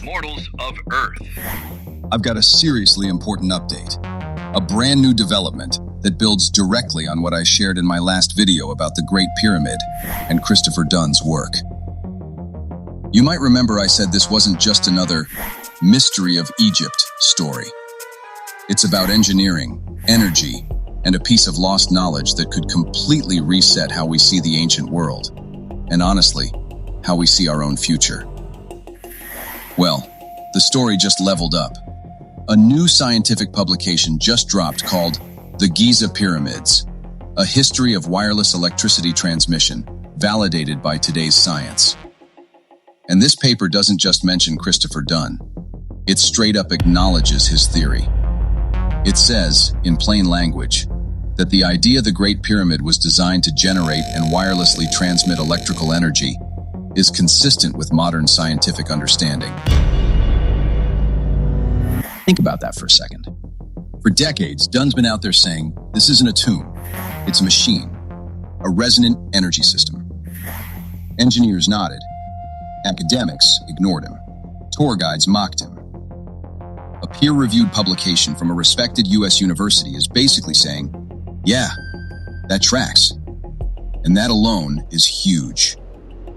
Mortals of Earth. I've got a seriously important update. A brand new development that builds directly on what I shared in my last video about the Great Pyramid and Christopher Dunn's work. You might remember I said this wasn't just another mystery of Egypt story. It's about engineering, energy, and a piece of lost knowledge that could completely reset how we see the ancient world, and honestly, how we see our own future. Well, the story just leveled up. A new scientific publication just dropped called The Giza Pyramids, a history of wireless electricity transmission, validated by today's science. And this paper doesn't just mention Christopher Dunn. It straight up acknowledges his theory. It says, in plain language, that the idea the Great Pyramid was designed to generate and wirelessly transmit electrical energy is consistent with modern scientific understanding. Think about that for a second. For decades, Dunn's been out there saying, this isn't a tomb, it's a machine, a resonant energy system. Engineers nodded. Academics ignored him. Tour guides mocked him. A peer-reviewed publication from a respected US university is basically saying, yeah, that tracks. And that alone is huge.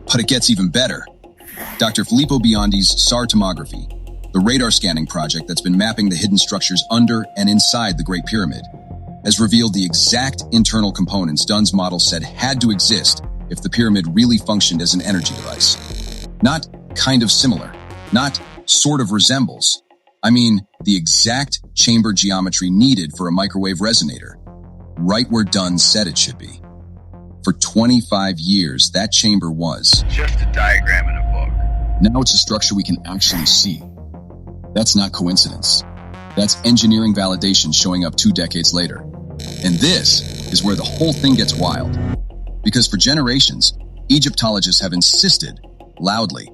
But it gets even better. Dr. Filippo Biondi's SAR tomography, the radar scanning project that's been mapping the hidden structures under and inside the Great Pyramid, has revealed the exact internal components Dunn's model said had to exist if the pyramid really functioned as an energy device. Not kind of similar, not sort of resembles. I mean, the exact chamber geometry needed for a microwave resonator, right where Dunn said it should be. For 25 years, that chamber was just a diagram in a book. Now it's a structure we can actually see. That's not coincidence. That's engineering validation showing up 2 decades later. And this is where the whole thing gets wild. Because for generations, Egyptologists have insisted, loudly,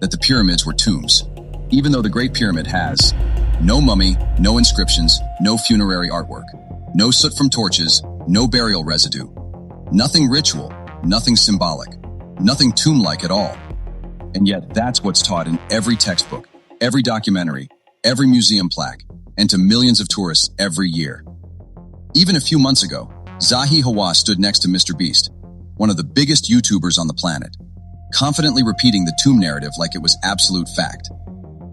that the pyramids were tombs, even though the Great Pyramid has no mummy, no inscriptions, no funerary artwork, no soot from torches, no burial residue, nothing ritual, nothing symbolic, nothing tomb-like at all. And yet that's what's taught in every textbook, every documentary, every museum plaque, and to millions of tourists every year. Even a few months ago, Zahi Hawass stood next to Mr. Beast, one of the biggest YouTubers on the planet, confidently repeating the tomb narrative like it was absolute fact,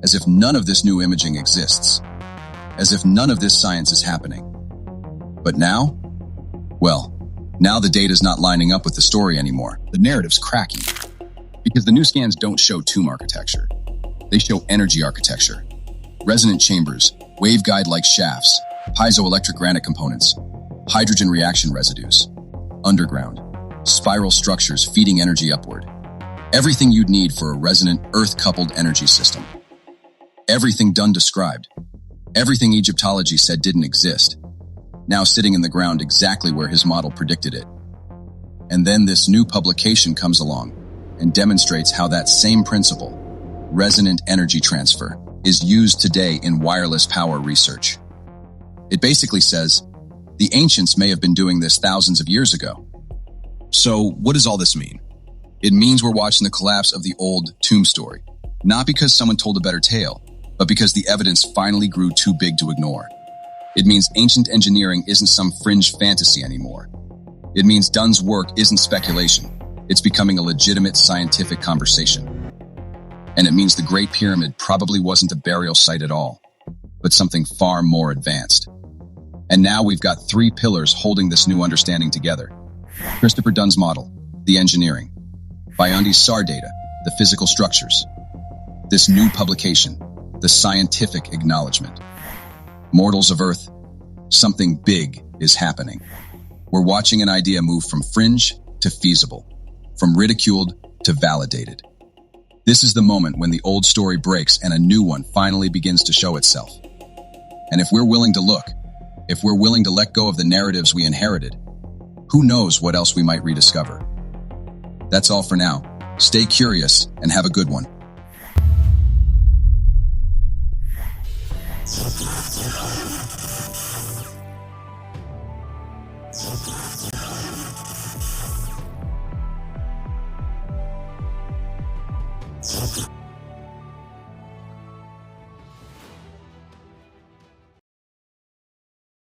as if none of this new imaging exists, as if none of this science is happening. But now? Well, now the data's not lining up with the story anymore. The narrative's cracking. Because the new scans don't show tomb architecture. They show energy architecture. Resonant chambers, waveguide-like shafts, piezoelectric granite components, hydrogen reaction residues, underground, spiral structures feeding energy upward. Everything you'd need for a resonant, earth-coupled energy system. Everything Dunn described. Everything Egyptology said didn't exist. Now sitting in the ground exactly where his model predicted it. And then this new publication comes along and demonstrates how that same principle, resonant energy transfer, is used today in wireless power research. It basically says, the ancients may have been doing this thousands of years ago. So what does all this mean? It means we're watching the collapse of the old tomb story, not because someone told a better tale, but because the evidence finally grew too big to ignore. It means ancient engineering isn't some fringe fantasy anymore. It means Dunn's work isn't speculation. It's becoming a legitimate scientific conversation. And it means the Great Pyramid probably wasn't a burial site at all, but something far more advanced. And now we've got 3 pillars holding this new understanding together. Christopher Dunn's model, the engineering. Biondi's SAR data, the physical structures. This new publication, the scientific acknowledgement. Mortals of Earth, something big is happening. We're watching an idea move from fringe to feasible, from ridiculed to validated. This is the moment when the old story breaks and a new one finally begins to show itself. And if we're willing to look, if we're willing to let go of the narratives we inherited, who knows what else we might rediscover. That's all for now. Stay curious and have a good one. Okay.